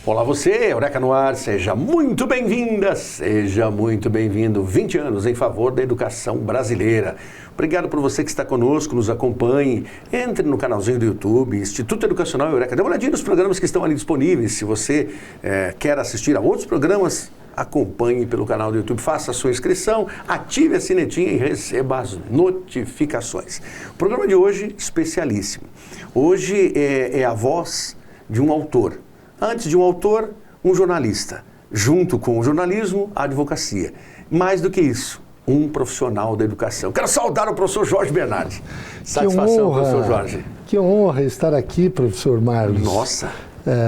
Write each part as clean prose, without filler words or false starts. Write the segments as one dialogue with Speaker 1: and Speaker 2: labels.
Speaker 1: Olá você, Eureka no Ar, seja muito bem-vinda, seja muito bem-vindo. 20 anos em favor da educação brasileira. Obrigado por você que está conosco, nos acompanhe. Entre no canalzinho do YouTube, Instituto Educacional Eureka. Dê uma olhadinha nos programas que estão ali disponíveis. Se você quer assistir a outros programas, acompanhe pelo canal do YouTube, faça a sua inscrição, ative a sinetinha e receba as notificações. O programa de hoje, especialíssimo. Hoje é a voz de um autor. Antes de um autor, um jornalista. Junto com o jornalismo, a advocacia. Mais do que isso, um profissional da educação. Quero saudar o professor Jorge Bernardi. Satisfação, professor Jorge.
Speaker 2: Que honra estar aqui, professor Marlos.
Speaker 1: Nossa!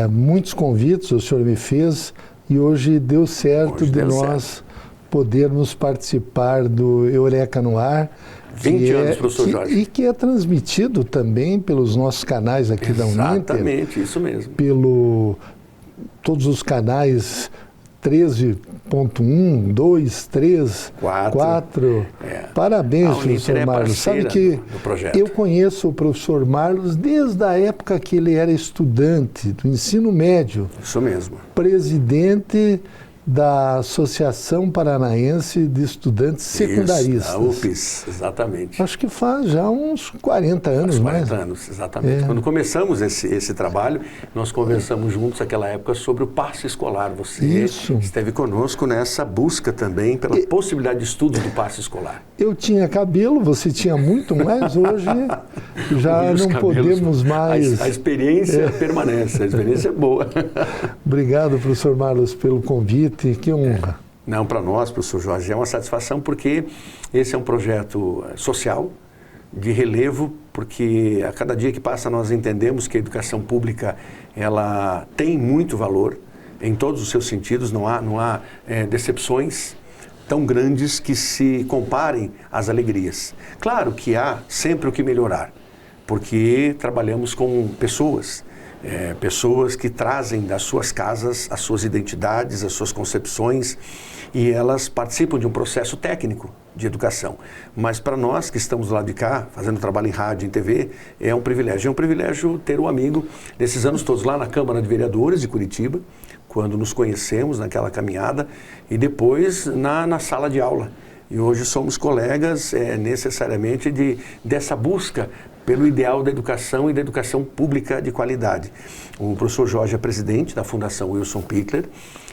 Speaker 2: Muitos convites o senhor me fez e hoje deu certo nós podermos participar do Eureka no Ar.
Speaker 1: 20 anos, professor Jorge.
Speaker 2: E que é transmitido também pelos nossos canais aqui da Uninter.
Speaker 1: Exatamente, isso mesmo.
Speaker 2: Todos os canais 13.1, 2, 3, 4. Parabéns, professor Marlos. Sabe que eu conheço o professor Marlos desde a época que ele era estudante do ensino médio.
Speaker 1: Isso mesmo.
Speaker 2: Presidente da Associação Paranaense de Estudantes Secundaristas.
Speaker 1: A UPES, exatamente.
Speaker 2: Acho que faz já uns 40 anos, mais.
Speaker 1: 40 anos, exatamente. Quando começamos esse trabalho, nós conversamos juntos naquela época sobre o passe escolar. Você esteve conosco nessa busca também pela possibilidade de estudo do passe escolar.
Speaker 2: Eu tinha cabelo, você tinha muito mais, hoje já não podemos mais.
Speaker 1: A experiência permanece, a experiência é boa.
Speaker 2: Obrigado, professor Marlos, pelo convite. Que honra.
Speaker 1: Não, para nós, professor Jorge, é uma satisfação porque esse é um projeto social, de relevo, porque a cada dia que passa nós entendemos que a educação pública ela tem muito valor em todos os seus sentidos, não há decepções tão grandes que se comparem às alegrias. Claro que há sempre o que melhorar, porque trabalhamos com pessoas. Pessoas que trazem das suas casas as suas identidades, as suas concepções e elas participam de um processo técnico de educação. Mas para nós que estamos do lado de cá, fazendo trabalho em rádio e em TV, é um privilégio. É um privilégio ter um amigo desses anos todos lá na Câmara de Vereadores de Curitiba, quando nos conhecemos naquela caminhada e depois na sala de aula. E hoje somos colegas necessariamente dessa busca pelo ideal da educação e da educação pública de qualidade. O professor Jorge é presidente da Fundação Wilson Pickler,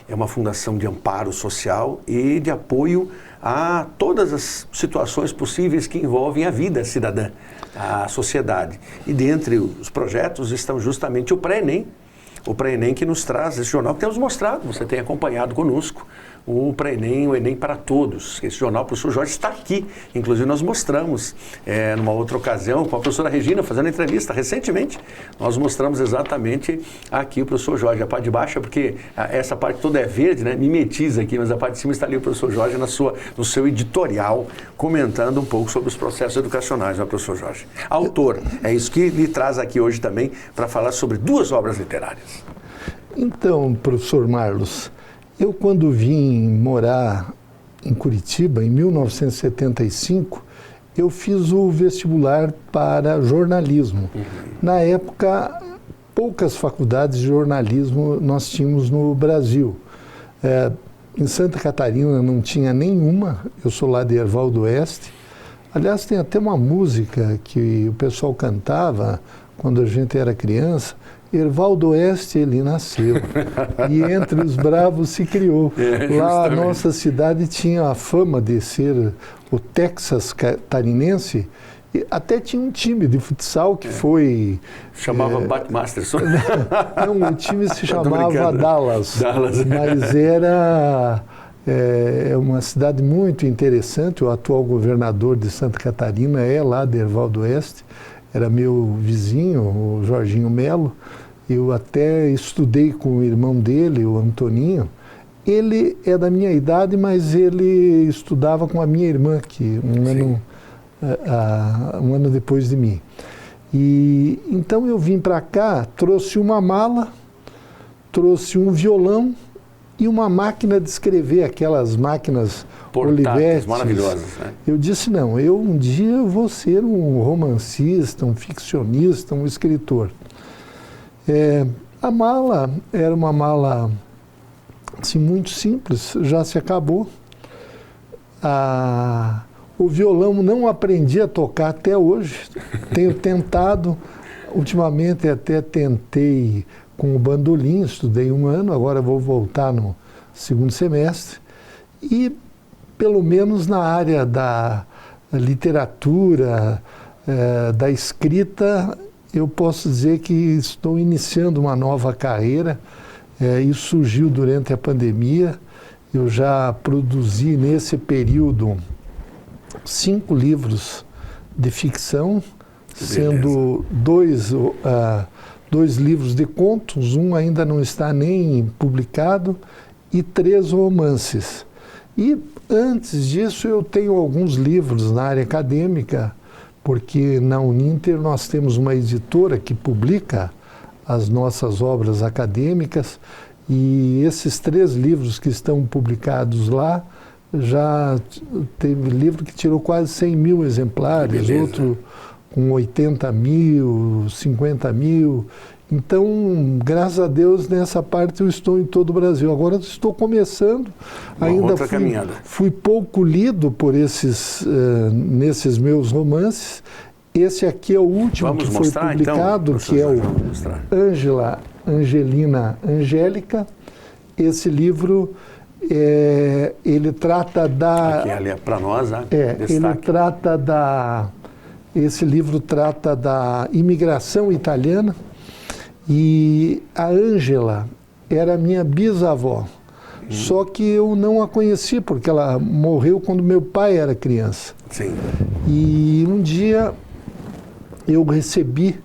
Speaker 1: é uma fundação de amparo social e de apoio a todas as situações possíveis que envolvem a vida cidadã, a sociedade. E dentre os projetos estão justamente o Pré-ENEM, que nos traz esse jornal que temos mostrado, você tem acompanhado conosco, o Pré-ENEM, o Enem para Todos. Esse jornal, o professor Jorge está aqui. Inclusive, nós mostramos, numa outra ocasião, com a professora Regina, fazendo entrevista recentemente, nós mostramos exatamente aqui o professor Jorge. A parte de baixo é porque essa parte toda é verde, né? Mimetiza aqui, mas a parte de cima está ali o professor Jorge no seu editorial, comentando um pouco sobre os processos educacionais, né, professor Jorge? Autor, é isso que lhe traz aqui hoje também para falar sobre 2 obras literárias.
Speaker 2: Então, professor Marlos, eu quando vim morar em Curitiba, em 1975, eu fiz o vestibular para jornalismo. Na época, poucas faculdades de jornalismo nós tínhamos no Brasil. Em Santa Catarina não tinha nenhuma, eu sou lá de Erval do Oeste. Aliás, tem até uma música que o pessoal cantava quando a gente era criança. Erval do Oeste ele nasceu e entre os bravos se criou. Lá a nossa cidade tinha a fama de ser o Texas catarinense. E até tinha um time de futsal que foi...
Speaker 1: Chamava Batmasterson.
Speaker 2: Não, o time se chamava Dallas. Mas era uma cidade muito interessante. O atual governador de Santa Catarina é lá de Erval do Oeste. Era meu vizinho, o Jorginho Melo. Eu até estudei com o irmão dele, o Antoninho. Ele é da minha idade, mas ele estudava com a minha irmã, que um ano depois de mim. E então eu vim para cá, trouxe uma mala, trouxe um violão e uma máquina de escrever, aquelas máquinas Olivetti.
Speaker 1: Maravilhosas, né?
Speaker 2: Eu disse, não, um dia vou ser um romancista, um ficcionista, um escritor. A mala era uma mala assim, muito simples, já se acabou. O violão não aprendi a tocar até hoje. Tenho tentado, ultimamente até tentei com o bandolim, estudei 1 ano, agora vou voltar no 2º semestre. E pelo menos na área da literatura, da escrita, eu posso dizer que estou iniciando uma nova carreira. Isso surgiu durante a pandemia. Eu já produzi nesse período 5 livros de ficção, sendo 2 livros de contos, um ainda não está nem publicado, e 3 romances. E antes disso eu tenho alguns livros na área acadêmica, porque na Uninter nós temos uma editora que publica as nossas obras acadêmicas, e esses 3 livros que estão publicados lá, já teve livro que tirou quase 100 mil exemplares, outro com 80 mil, 50 mil. Então, graças a Deus, nessa parte eu estou em todo o Brasil. Agora estou começando, ainda fui pouco lido por nesses meus romances. Esse aqui é o último que foi publicado, então, que é o Angelina Angélica. Esse livro, ele trata da...
Speaker 1: Aqui, ali é para nós, né?
Speaker 2: Esse livro trata da imigração italiana. E a Ângela era minha bisavó, só que eu não a conheci, porque ela morreu quando meu pai era criança.
Speaker 1: Sim.
Speaker 2: E um dia eu recebi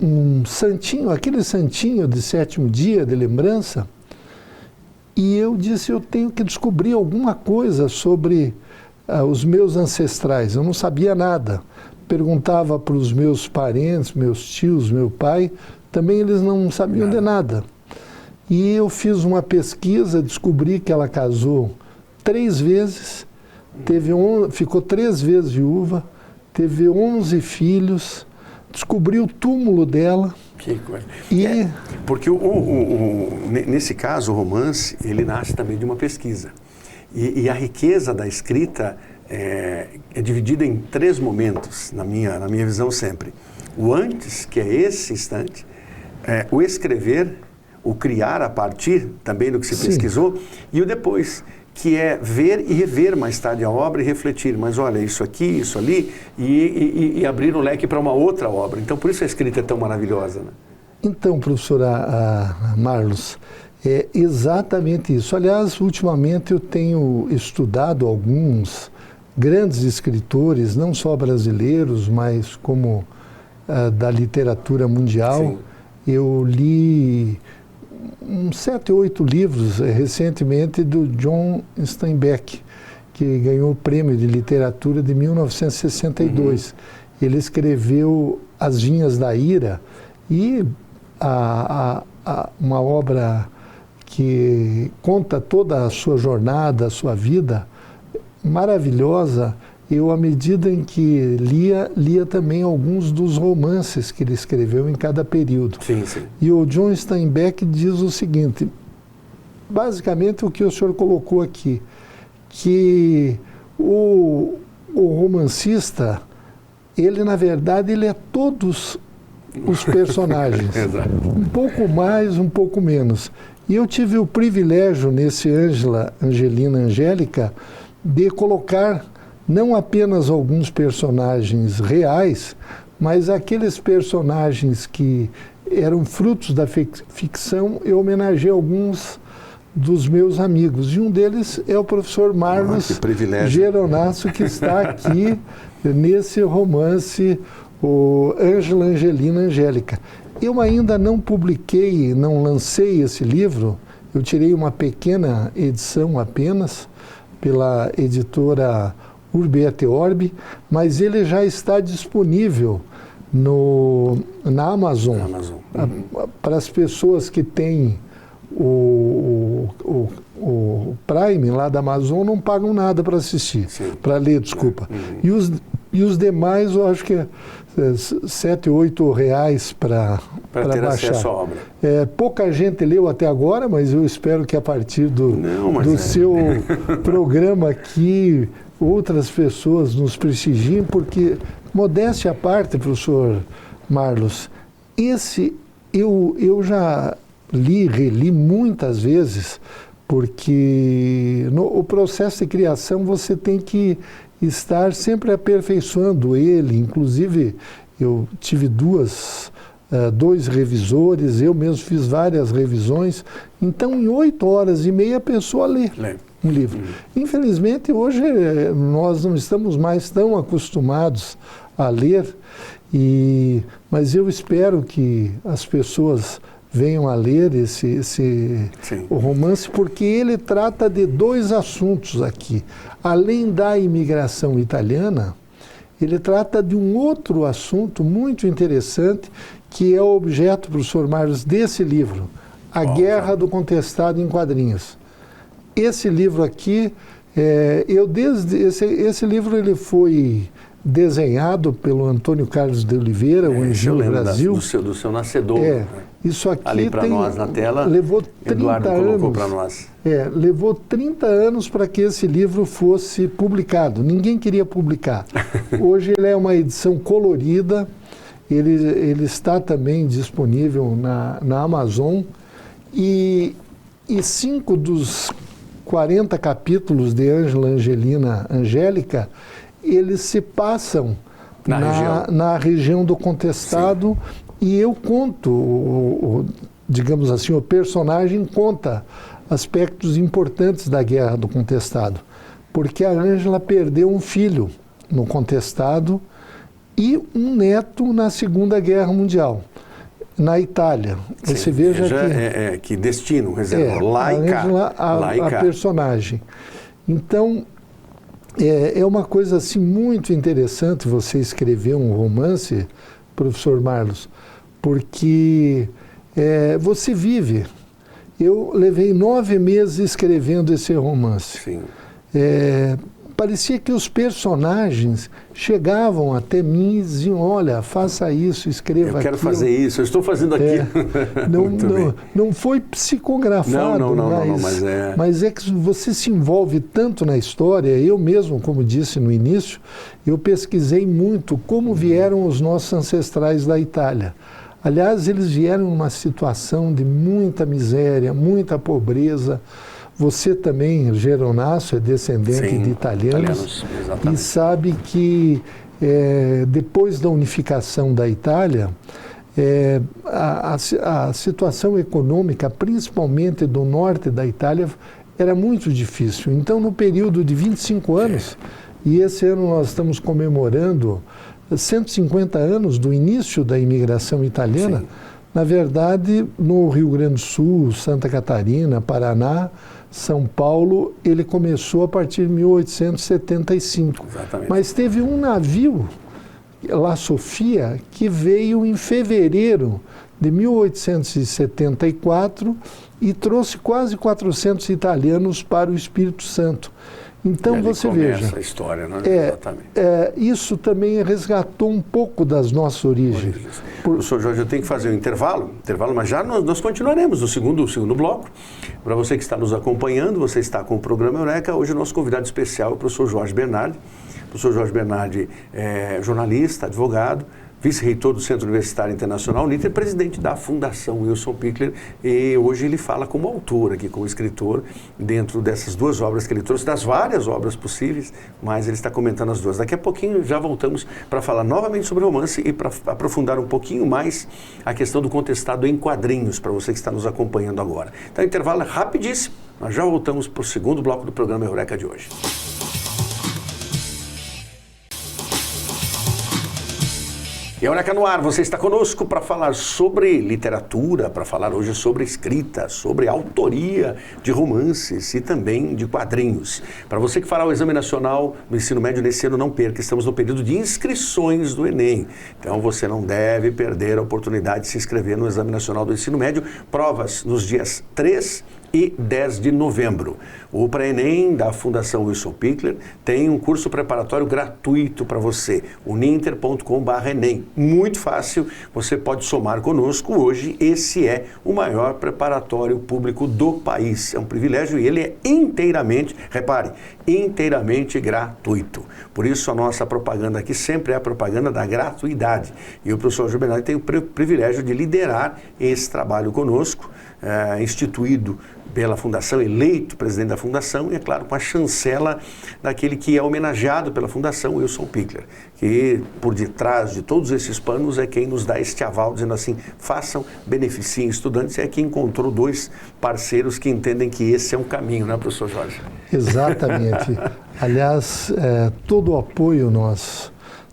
Speaker 2: um santinho, aquele santinho de 7º dia de lembrança, e eu disse, eu tenho que descobrir alguma coisa sobre os meus ancestrais. Eu não sabia nada. Perguntava para os meus parentes, meus tios, meu pai, também eles não sabiam de nada. E eu fiz uma pesquisa, descobri que ela casou 3 vezes, ficou 3 vezes viúva, teve 11 filhos, descobri o túmulo dela.
Speaker 1: Que coisa. Porque nesse caso, o romance, ele nasce também de uma pesquisa. E a riqueza da escrita é dividida em 3 momentos, na minha visão sempre. O antes, que é esse instante, o escrever, o criar a partir também do que se pesquisou, e o depois, que é ver e rever mais tarde a obra e refletir, mas olha, isso aqui, isso ali, e abrir o leque para uma outra obra. Então, por isso a escrita é tão maravilhosa, né?
Speaker 2: Então, professora Marlos, é exatamente isso. Aliás, ultimamente eu tenho estudado alguns grandes escritores, não só brasileiros, mas como da literatura mundial.
Speaker 1: Sim.
Speaker 2: Eu li 7 ou 8 livros recentemente do John Steinbeck, que ganhou o prêmio de literatura de 1962. Ele escreveu As Vinhas da Ira, e uma obra que conta toda a sua jornada, a sua vida, maravilhosa. Eu, à medida em que lia também alguns dos romances que ele escreveu em cada período.
Speaker 1: Sim, sim.
Speaker 2: E o John Steinbeck diz o seguinte, basicamente o que o senhor colocou aqui, que o romancista, ele, na verdade, ele é todos os personagens.
Speaker 1: Exato.
Speaker 2: Um pouco mais, um pouco menos. E eu tive o privilégio, nesse Angelina Angélica, de colocar não apenas alguns personagens reais, mas aqueles personagens que eram frutos da ficção. Eu homenageei alguns dos meus amigos, e um deles é o professor Marlos Geronasso, que está aqui nesse romance, o Angelina Angélica. Eu ainda não publiquei, não lancei esse livro, eu tirei uma pequena edição apenas pela editora Urbi et Orbi, mas ele já está disponível na Amazon. Para as pessoas que têm o Prime lá da Amazon, não pagam nada para assistir, para ler, desculpa. E os demais, eu acho que é R$7, R$8 para
Speaker 1: ter
Speaker 2: baixar.
Speaker 1: acesso à obra.
Speaker 2: Pouca gente leu até agora, mas eu espero que a partir do seu programa aqui, outras pessoas nos prestigiem, porque, modéstia à parte, professor Marlos, eu já reli muitas vezes, porque o processo de criação você tem que estar sempre aperfeiçoando ele. Inclusive, eu tive dois revisores, eu mesmo fiz várias revisões. Então, em 8 horas e meia, a pessoa lê um livro. Infelizmente, hoje, nós não estamos mais tão acostumados a ler, mas eu espero que as pessoas venham a ler o romance, porque ele trata de 2 assuntos aqui. Além da imigração italiana, ele trata de um outro assunto muito interessante, que é o objeto, professor Marlos, desse livro, A Guerra do Contestado em Quadrinhos. Esse livro aqui, esse livro ele foi desenhado pelo Antônio Carlos de Oliveira, o Anjinho Brasil.
Speaker 1: Do seu nascedor.
Speaker 2: Isso aqui
Speaker 1: ali para nós na tela,
Speaker 2: levou 30
Speaker 1: Eduardo
Speaker 2: anos,
Speaker 1: colocou para nós.
Speaker 2: Levou 30 anos para que esse livro fosse publicado. Ninguém queria publicar. Hoje ele é uma edição colorida, ele está também disponível na Amazon, e 5 dos 40 capítulos de Angélica, eles se passam na região do Contestado. Sim. E eu conto, digamos assim, o personagem conta aspectos importantes da Guerra do Contestado, porque a Ângela perdeu um filho no Contestado e um neto na Segunda Guerra Mundial, na Itália.
Speaker 1: Sim,
Speaker 2: você veja
Speaker 1: que destino reservou. Lá e cá.
Speaker 2: A personagem. Então, é uma coisa assim muito interessante você escrever um romance, professor Marlos, porque você vive. Eu levei 9 meses escrevendo esse romance.
Speaker 1: Sim.
Speaker 2: Parecia que os personagens chegavam até mim e diziam, olha, faça isso, escreva aquilo.
Speaker 1: Eu quero fazer isso, eu estou fazendo aquilo.
Speaker 2: Não foi psicografado, mas é que você se envolve tanto na história. Eu mesmo, como disse no início, eu pesquisei muito como vieram os nossos ancestrais da Itália. Aliás, eles vieram numa situação de muita miséria, muita pobreza. Você também, Geronasso, é descendente de italianos e sabe que depois da unificação da Itália, a situação econômica, principalmente do norte da Itália, era muito difícil. Então, no período de 25 anos, e esse ano nós estamos comemorando 150 anos do início da imigração italiana. Sim. Na verdade, no Rio Grande do Sul, Santa Catarina, Paraná, São Paulo, ele começou a partir de 1875.
Speaker 1: Exatamente.
Speaker 2: Mas teve um navio, La Sofia, que veio em fevereiro de 1874 e trouxe quase 400 italianos para o Espírito Santo. Então você veja,
Speaker 1: essa história, né? Exatamente.
Speaker 2: Isso também resgatou um pouco das nossas origens.
Speaker 1: Professor Jorge, eu tenho que fazer um intervalo, mas já nós continuaremos no segundo bloco. Para você que está nos acompanhando, você está com o programa Eureka. Hoje o nosso convidado especial é o professor Jorge Bernardi. O professor Jorge Bernardi é jornalista, advogado, vice-reitor do Centro Universitário Internacional Uniter, presidente da Fundação Wilson Pickler, e hoje ele fala como autor aqui, como escritor, dentro dessas 2 obras que ele trouxe, das várias obras possíveis, mas ele está comentando as 2. Daqui a pouquinho já voltamos para falar novamente sobre romance e para aprofundar um pouquinho mais a questão do contestado em quadrinhos, para você que está nos acompanhando agora. Então o intervalo é rapidíssimo, nós já voltamos para o segundo bloco do programa Eureka de hoje. E a Eureka no ar, você está conosco para falar sobre literatura, para falar hoje sobre escrita, sobre autoria de romances e também de quadrinhos. Para você que fará o Exame Nacional do Ensino Médio nesse ano, não perca, estamos no período de inscrições do Enem. Então você não deve perder a oportunidade de se inscrever no Exame Nacional do Ensino Médio. Provas nos dias 3 e 10 de novembro. O Pré-ENEM da Fundação Wilson Pickler tem um curso preparatório gratuito para você, uninter.com/ENEM. Muito fácil, você pode somar conosco. Hoje, esse é o maior preparatório público do país. É um privilégio e ele é inteiramente, repare, inteiramente gratuito. Por isso, a nossa propaganda aqui sempre é a propaganda da gratuidade. E o professor Juvenal tem o privilégio de liderar esse trabalho conosco, instituído pela Fundação, eleito presidente da Fundação, e, é claro, com a chancela daquele que é homenageado pela Fundação, Wilson Pickler, que por detrás de todos esses panos é quem nos dá este aval, dizendo assim, façam, beneficiem estudantes, e é quem encontrou dois parceiros que entendem que esse é um caminho, né, professor Jorge?
Speaker 2: Exatamente. Aliás, todo o apoio nós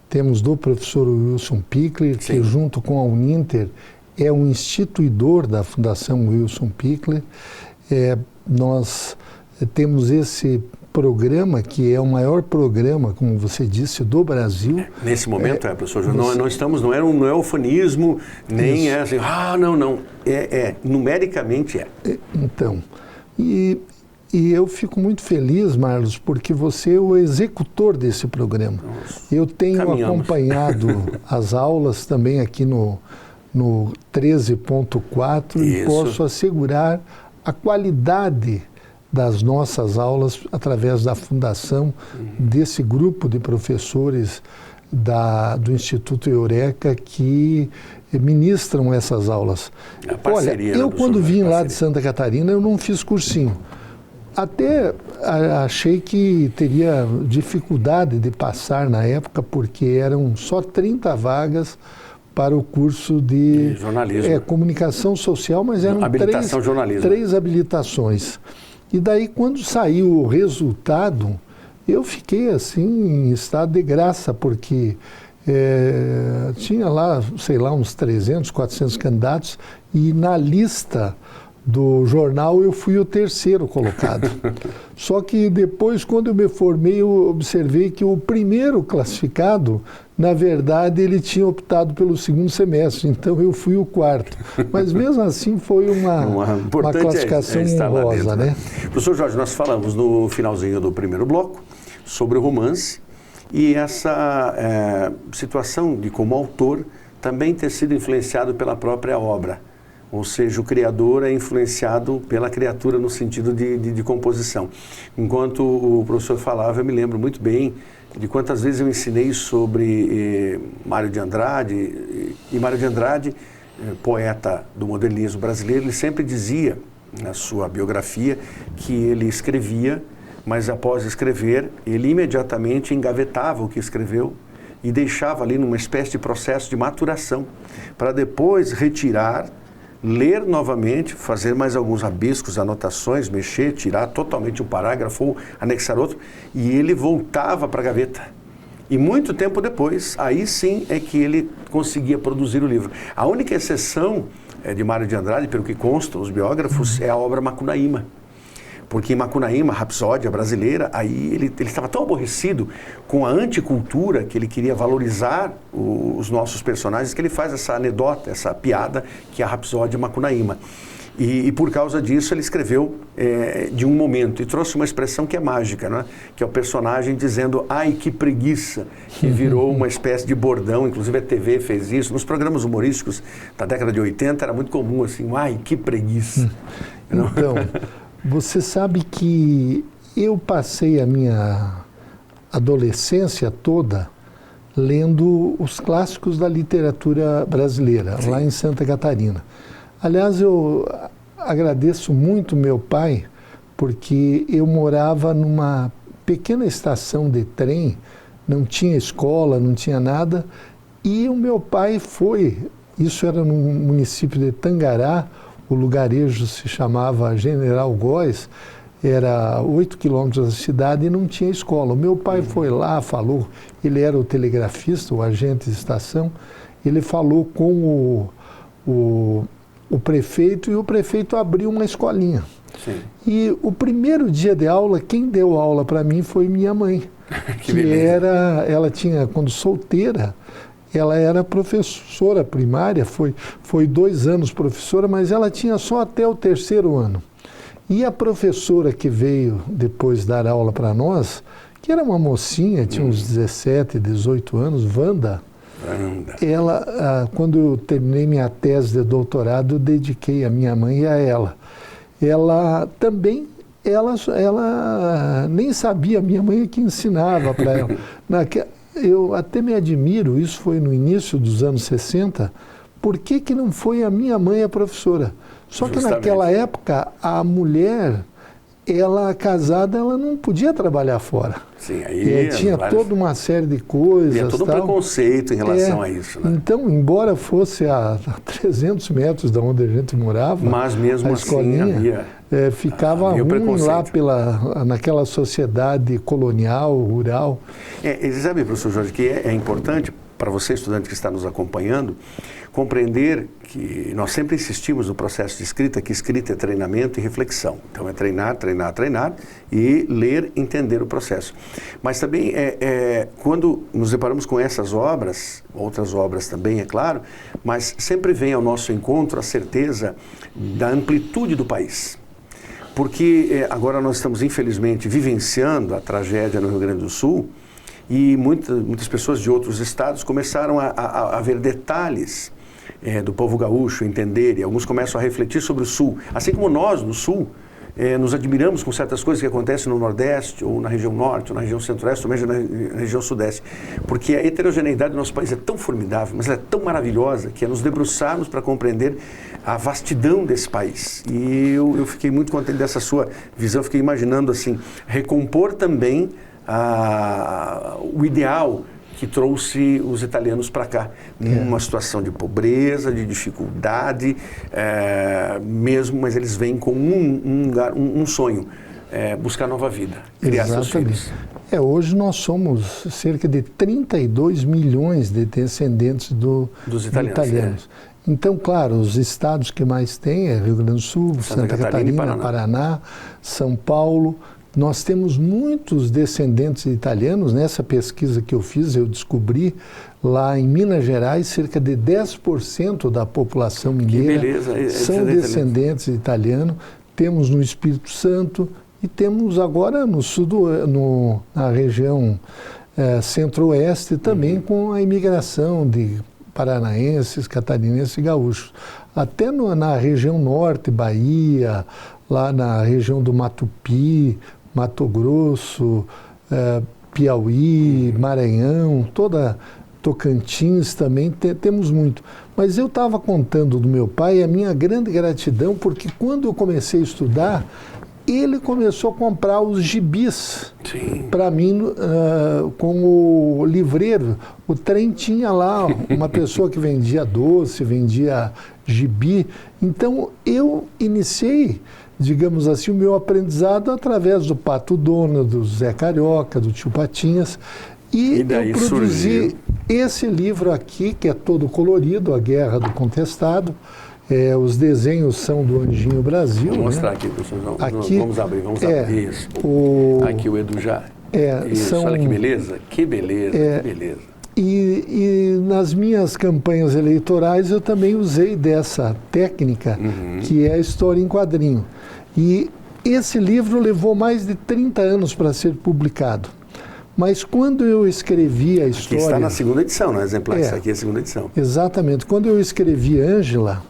Speaker 2: temos do professor Wilson Pickler, que junto com a Uninter é um instituidor da Fundação Wilson Pickler. Nós temos esse programa, que é o maior programa, como você disse, do Brasil.
Speaker 1: Nesse momento, professor Jorge, não é ufanismo, nem isso. É assim, não. Numericamente é.
Speaker 2: Então, e eu fico muito feliz, Marlos, porque você é o executor desse programa. Nossa, eu tenho acompanhado as aulas também aqui no 13.4 e posso assegurar a qualidade das nossas aulas através da fundação desse grupo de professores do Instituto Eureka que ministram essas aulas.
Speaker 1: Parceria,
Speaker 2: olha, eu quando vim lá de Santa Catarina, eu não fiz cursinho. Até achei que teria dificuldade de passar na época, porque eram só 30 vagas para o curso de
Speaker 1: jornalismo.
Speaker 2: Comunicação social, mas eram três habilitações. E daí, quando saiu o resultado, eu fiquei assim em estado de graça, porque tinha lá, sei lá, uns 300, 400 candidatos, e na lista do jornal eu fui o terceiro colocado. Só que depois, quando eu me formei, eu observei que o primeiro classificado, na verdade, ele tinha optado pelo segundo semestre, então eu fui o quarto. Mas mesmo assim foi uma classificação honrosa, né?
Speaker 1: Professor Jorge, nós falamos no finalzinho do primeiro bloco sobre o romance e essa situação de como autor também ter sido influenciado pela própria obra. Ou seja, o criador é influenciado pela criatura no sentido de composição. Enquanto o professor falava, eu me lembro muito bem de quantas vezes eu ensinei sobre Mário de Andrade. E Mário de Andrade, poeta do modernismo brasileiro, ele sempre dizia, na sua biografia, que ele escrevia, mas após escrever, ele imediatamente engavetava o que escreveu e deixava ali numa espécie de processo de maturação, para depois retirar, ler novamente, fazer mais alguns rabiscos, anotações, mexer, tirar totalmente um parágrafo ou anexar outro, e ele voltava para a gaveta. E muito tempo depois, aí sim é que ele conseguia produzir o livro. A única exceção de Mário de Andrade, pelo que constam os biógrafos, é a obra Macunaíma. Porque em Macunaíma, a Rapsódia brasileira, aí ele estava tão aborrecido com a anticultura, que ele queria valorizar os nossos personagens, que ele faz essa anedota, essa piada, que é a Rapsódia Macunaíma. E por causa disso ele escreveu de um momento e trouxe uma expressão que é mágica, né? Que é o personagem dizendo, ai que preguiça, que virou uma espécie de bordão, inclusive a TV fez isso. Nos programas humorísticos da década de 80 era muito comum assim, ai que preguiça.
Speaker 2: Então, você sabe que eu passei a minha adolescência toda lendo os clássicos da literatura brasileira, lá em Santa Catarina. Aliás, eu agradeço muito meu pai, porque eu morava numa pequena estação de trem, não tinha escola, não tinha nada, e o meu pai isso era no município de Tangará, o lugarejo se chamava General Góes, era 8 quilômetros da cidade e não tinha escola. O meu pai foi lá, falou, ele era o telegrafista, o agente de estação, ele falou com o prefeito, e o prefeito abriu uma escolinha.
Speaker 1: Sim.
Speaker 2: E o primeiro dia de aula, quem deu aula para mim foi minha mãe, ela tinha, quando solteira, ela era professora primária, foi 2 anos professora, mas ela tinha só até o 3º ano. E a professora que veio depois dar aula para nós, que era uma mocinha, tinha uns 17, 18 anos, Wanda, ela, quando eu terminei minha tese de doutorado, eu dediquei a minha mãe e a ela. Ela também, ela nem sabia, minha mãe que ensinava para ela. Eu até me admiro, isso foi no início dos anos 60, por que não foi a minha mãe a professora? Só que naquela época, a mulher, ela casada, ela não podia trabalhar fora.
Speaker 1: Sim, aí
Speaker 2: tinha toda uma série de coisas.
Speaker 1: Tinha todo um preconceito em relação a isso, né?
Speaker 2: Então, embora fosse a 300 metros de onde a gente morava,
Speaker 1: mas mesmo
Speaker 2: a
Speaker 1: assim
Speaker 2: escolinha, ficava ruim lá naquela sociedade colonial, rural.
Speaker 1: Você sabe, professor Jorge, que é importante para você, estudante que está nos acompanhando, compreender que nós sempre insistimos no processo de escrita, que escrita é treinamento e reflexão. Então é treinar, treinar, treinar e ler, entender o processo. Mas também quando nos deparamos com essas obras, outras obras também, é claro, mas sempre vem ao nosso encontro a certeza da amplitude do país. Porque agora nós estamos, infelizmente, vivenciando a tragédia no Rio Grande do Sul, e muitas pessoas de outros estados começaram a ver detalhes do povo gaúcho, entender, e alguns começam a refletir sobre o Sul. Assim como nós, no Sul, nos admiramos com certas coisas que acontecem no Nordeste, ou na região Norte, ou na região Centro-Oeste, ou mesmo na região Sudeste. Porque a heterogeneidade do nosso país é tão formidável, mas ela é tão maravilhosa, que é nos debruçarmos para compreender a vastidão desse país. E eu fiquei muito contente dessa sua visão, fiquei imaginando assim, recompor também o ideal que trouxe os italianos para cá, numa situação de pobreza, de dificuldade, mesmo, mas eles vêm com um sonho, buscar nova vida, criar seus filhos.
Speaker 2: Hoje nós somos cerca de 32 milhões de descendentes dos italianos. Então, claro, os estados que mais tem é Rio Grande do Sul, Santa Catarina, Paraná, São Paulo. Nós temos muitos descendentes italianos. Nessa pesquisa que eu fiz, eu descobri lá em Minas Gerais, cerca de 10% da população mineira são descendentes italianos. Temos no Espírito Santo e temos agora no sul na região centro-oeste também com a imigração de paranaenses, catarinenses e gaúchos. Até na região norte, Bahia, lá na região do Matupi, Mato Grosso, Piauí, Maranhão, toda Tocantins também, temos muito. Mas eu estava contando do meu pai a minha grande gratidão, porque quando eu comecei a estudar, ele começou a comprar os gibis para mim com o livreiro. O trem tinha lá uma pessoa que vendia doce, vendia gibi. Então eu iniciei, digamos assim, o meu aprendizado através do Pato Donald, do Zé Carioca, do Tio Patinhas. E eu produzi esse livro aqui, que é todo colorido, A Guerra do Contestado. Os desenhos são do Anjinho Brasil.
Speaker 1: Vou mostrar aqui, professor João. Vamos abrir. Isso. Aqui o Edu já. Isso, olha que beleza, que beleza.
Speaker 2: E nas minhas campanhas eleitorais eu também usei dessa técnica, que é a história em quadrinho. E esse livro levou mais de 30 anos para ser publicado. Mas quando eu escrevi a história...
Speaker 1: Aqui está na segunda edição, não é exemplar? Isso aqui é a segunda edição.
Speaker 2: Exatamente. Quando eu escrevi Ângela,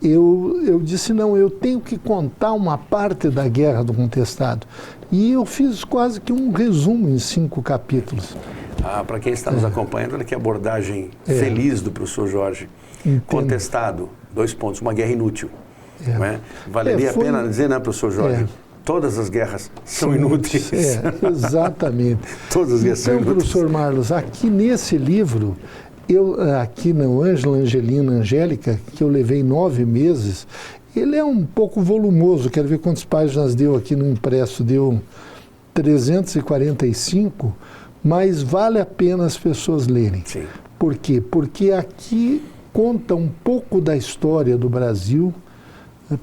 Speaker 2: eu disse, não, eu tenho que contar uma parte da Guerra do Contestado. E eu fiz quase que um resumo em 5 capítulos.
Speaker 1: Para quem está nos acompanhando, olha que abordagem feliz do professor Jorge. Entendo. Contestado, 2 pontos, uma guerra inútil. Não é? Valeria a pena dizer, né, professor Jorge? Todas as guerras são inúteis.
Speaker 2: Exatamente.
Speaker 1: Todas as guerras são inúteis.
Speaker 2: Então, professor Marlos, aqui nesse livro, aqui no Ângela, Angelina, Angélica, que eu levei 9 meses, ele é um pouco volumoso. Quero ver quantas páginas deu aqui no impresso. Deu 345, mas vale a pena as pessoas lerem.
Speaker 1: Sim.
Speaker 2: Por quê? Porque aqui conta um pouco da história do Brasil,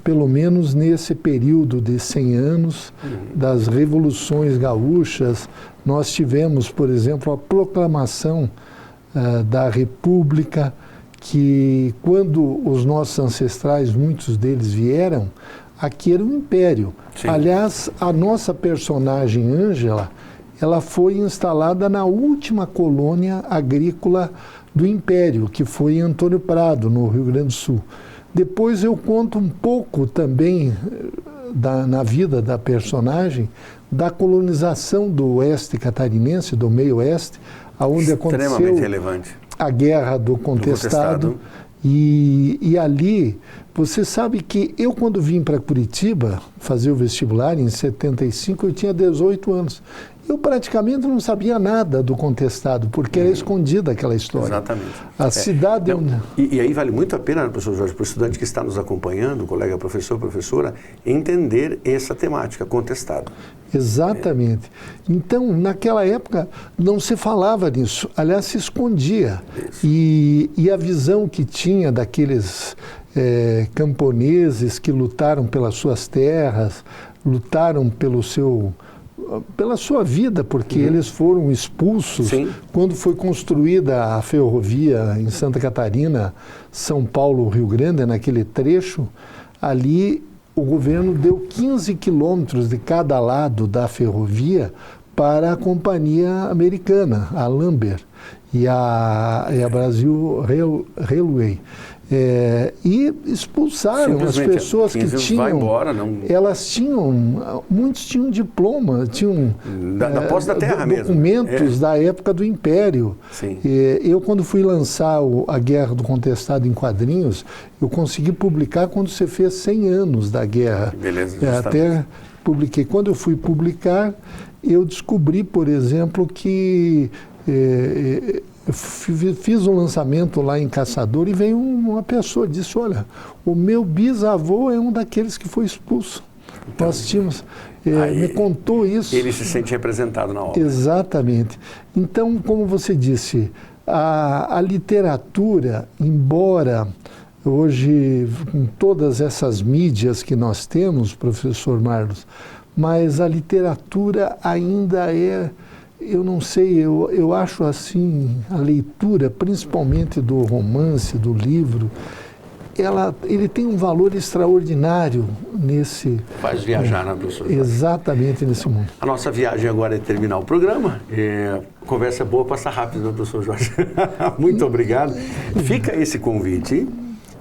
Speaker 2: pelo menos nesse período de 100 anos, das revoluções gaúchas. Nós tivemos, por exemplo, a proclamação da República, que quando os nossos ancestrais, muitos deles vieram, aqui era um império.
Speaker 1: Sim.
Speaker 2: Aliás, a nossa personagem Ângela, ela foi instalada na última colônia agrícola do Império, que foi em Antônio Prado, no Rio Grande do Sul. Depois eu conto um pouco também na vida da personagem, da colonização do oeste catarinense, do meio oeste, onde aconteceu
Speaker 1: relevante.
Speaker 2: A Guerra do Contestado. E ali, você sabe que eu, quando vim para Curitiba fazer o vestibular, em 75, eu tinha 18 anos. Eu praticamente não sabia nada do Contestado, porque era escondida aquela história.
Speaker 1: Exatamente.
Speaker 2: A cidade...
Speaker 1: E aí vale muito a pena, professor Jorge, para o estudante que está nos acompanhando, colega professor, professora, entender essa temática, Contestado.
Speaker 2: Exatamente. Então, naquela época, não se falava nisso. Aliás, se escondia. E a visão que tinha daqueles camponeses que lutaram pelas suas terras, lutaram pela sua vida, porque eles foram expulsos.
Speaker 1: Sim.
Speaker 2: Quando foi construída a ferrovia em Santa Catarina, São Paulo, Rio Grande, naquele trecho, ali o governo deu 15 quilômetros de cada lado da ferrovia para a companhia americana, a Lambert e a Brasil Railway. E expulsaram as pessoas que tinham...
Speaker 1: Vai embora, não...
Speaker 2: Elas tinham... Muitos tinham diploma, tinham...
Speaker 1: Da posse da terra
Speaker 2: documentos
Speaker 1: mesmo.
Speaker 2: da época do Império.
Speaker 1: Sim.
Speaker 2: Eu, quando fui lançar a Guerra do Contestado em quadrinhos, eu consegui publicar quando você fez 100 anos da guerra.
Speaker 1: Beleza,
Speaker 2: até publiquei. Quando eu fui publicar, eu descobri, por exemplo, que... Eu fiz um lançamento lá em Caçador e veio uma pessoa e disse, olha, o meu bisavô é um daqueles que foi expulso. Então, nós tínhamos... me contou isso.
Speaker 1: Ele se sente representado na obra.
Speaker 2: Exatamente. Então, como você disse, a literatura, embora hoje, com todas essas mídias que nós temos, professor Marlos, mas a literatura ainda é... Eu não sei, eu acho assim, a leitura, principalmente do romance, do livro, ele tem um valor extraordinário nesse...
Speaker 1: Faz viajar, né, professor?
Speaker 2: Exatamente nesse mundo.
Speaker 1: A nossa viagem agora é terminar o programa. Conversa boa, passa rápido, né, professor Jorge? Muito obrigado. Fica esse convite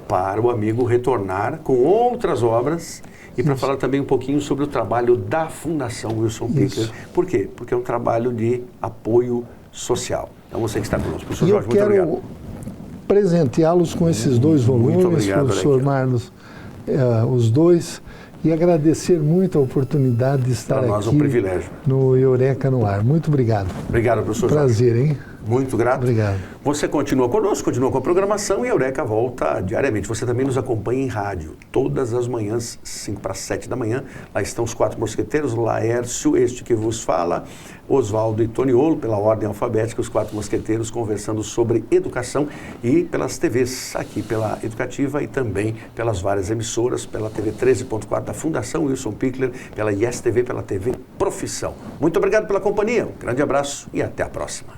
Speaker 1: para o amigo retornar com outras obras e para falar também um pouquinho sobre o trabalho da Fundação Wilson Pickler. Por quê? Porque é um trabalho de apoio social. Então, você que está conosco. Professor Jorge, muito obrigado.
Speaker 2: Eu quero presenteá-los com esses 2 volumes,
Speaker 1: obrigado,
Speaker 2: professor Marlos, os 2, e agradecer muito a oportunidade de estar aqui. Para nós
Speaker 1: é um privilégio.
Speaker 2: No Eureka no Ar. Muito obrigado.
Speaker 1: Obrigado, professor Jorge.
Speaker 2: Prazer, hein?
Speaker 1: Muito grato.
Speaker 2: Obrigado. Você
Speaker 1: continua conosco, continua com a programação e a Eureka volta diariamente. Você também nos acompanha em rádio, todas as manhãs, 5 para 7 da manhã. Lá estão os 4 mosqueteiros, Laércio, este que vos fala, Oswaldo e Toniolo, pela ordem alfabética, os 4 mosqueteiros conversando sobre educação e pelas TVs, aqui pela Educativa e também pelas várias emissoras, pela TV 13.4 da Fundação Wilson Pickler, pela ISTV, pela TV Profissão. Muito obrigado pela companhia, um grande abraço e até a próxima.